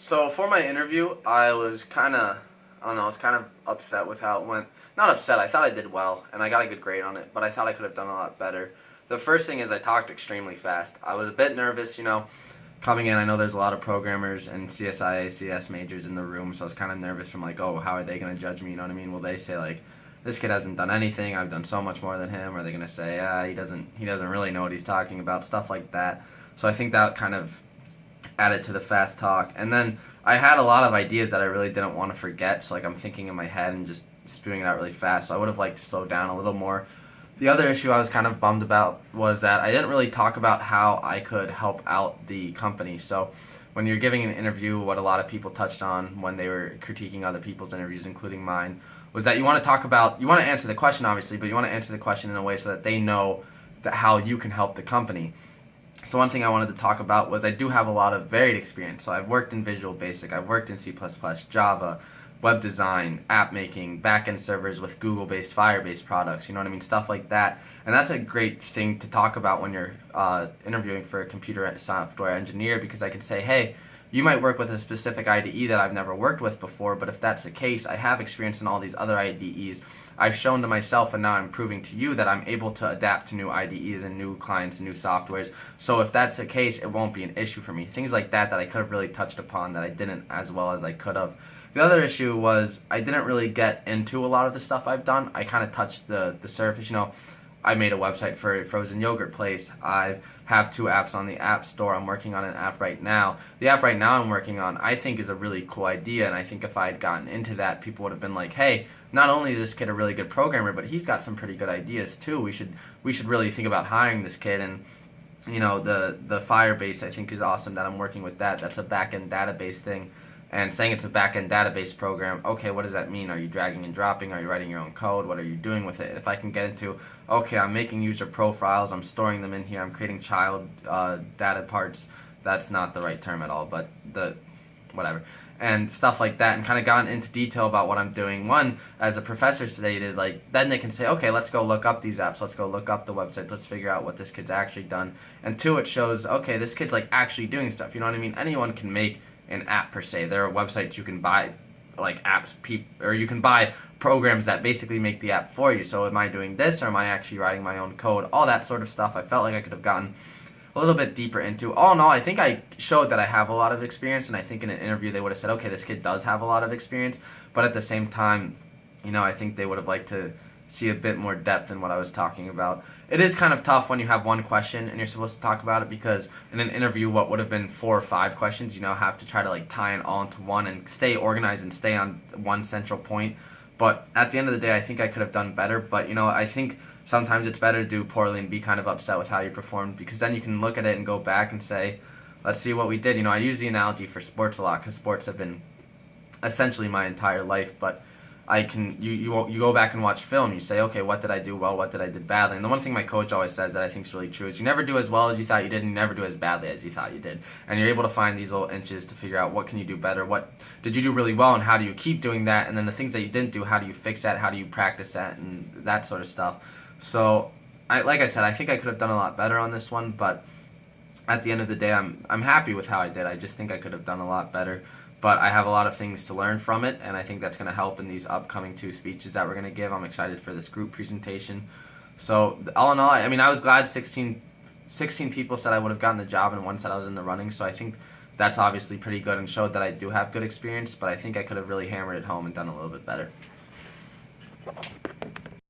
So for my interview, I was kind of, I don't know, I was kind of upset with how it went. Not upset, I thought I did well, and I got a good grade on it, but I thought I could have done a lot better. The first thing is I talked extremely fast. I was a bit nervous, coming in. I know there's a lot of programmers and CSIA, CS majors in the room, so I was kind of nervous from like, oh, how are they going to judge me, you know what I mean? Will they say like, this kid hasn't done anything, I've done so much more than him? Or are they going to say, he doesn't really know what he's talking about, stuff like that. So I think that kind of added to the fast talk. And then I had a lot of ideas that I really didn't want to forget, so like I'm thinking in my head and just spewing it out really fast, so I would have liked to slow down a little more. The other issue I was kind of bummed about was that I didn't really talk about how I could help out the company. So when you're giving an interview, what a lot of people touched on when they were critiquing other people's interviews, including mine, was that you want to answer the question obviously, but you want to answer the question in a way so that they know that how you can help the company. So one thing I wanted to talk about was I do have a lot of varied experience. So I've worked in Visual Basic, I've worked in C++, Java, web design, app making, backend servers with Google-based, Fire-based products, you know what I mean, stuff like that. And that's a great thing to talk about when you're interviewing for a computer software engineer, because I can say, hey, you might work with a specific IDE that I've never worked with before, but if that's the case, I have experience in all these other IDEs. I've shown to myself, and now I'm proving to you that I'm able to adapt to new IDEs and new clients and new softwares. So if that's the case, it won't be an issue for me. Things like that I could have really touched upon that I didn't as well as I could have. The other issue was I didn't really get into a lot of the stuff I've done. I kind of touched the surface. I made a website for a frozen yogurt place. I have 2 apps on the App Store. I'm working on an app right now. The app right now I'm working on, I think, is a really cool idea, and I think if I had gotten into that, people would have been like, hey, not only is this kid a really good programmer, but he's got some pretty good ideas too. We should really think about hiring this kid. And the Firebase, I think, is awesome that I'm working with that. That's a back-end database thing. And saying it's a back-end database program, okay, what does that mean? Are you dragging and dropping? Are you writing your own code? What are you doing with it? If I can get into, okay, I'm making user profiles, I'm storing them in here, I'm creating child data parts, that's not the right term at all, but whatever, and stuff like that, and kind of gotten into detail about what I'm doing. One, as a professor stated, then they can say, okay, let's go look up these apps, let's go look up the website, let's figure out what this kid's actually done. And 2, it shows, okay, this kid's actually doing stuff, you know what I mean? Anyone can make an app per se. There are websites you can buy, like apps, or you can buy programs that basically make the app for you. So am I doing this, or am I actually writing my own code? All that sort of stuff I felt like I could have gotten a little bit deeper into. All in all, I think I showed that I have a lot of experience, and I think in an interview they would have said, okay, this kid does have a lot of experience, but at the same time, I think they would have liked to see a bit more depth in what I was talking about. It is kind of tough when you have one question and you're supposed to talk about it, because in an interview what would have been 4 or 5 questions, you now have to try to tie it all into one and stay organized and stay on one central point. But at the end of the day, I think I could have done better. But I think sometimes it's better to do poorly and be kind of upset with how you performed, because then you can look at it and go back and say, let's see what we did. I use the analogy for sports a lot, because sports have been essentially my entire life. But you go back and watch film, you say, okay, what did I do well, what did I do badly? And the one thing my coach always says that I think is really true is you never do as well as you thought you did, and you never do as badly as you thought you did. And you're able to find these little inches to figure out what can you do better, what did you do really well, and how do you keep doing that, and then the things that you didn't do, how do you fix that, how do you practice that, and that sort of stuff. So, like I said, I think I could have done a lot better on this one, but at the end of the day, I'm happy with how I did. I just think I could have done a lot better. But I have a lot of things to learn from it, and I think that's going to help in these upcoming 2 speeches that we're going to give. I'm excited for this group presentation. So all in all, I was glad 16 people said I would have gotten the job and 1 said I was in the running. So I think that's obviously pretty good and showed that I do have good experience, but I think I could have really hammered it home and done a little bit better.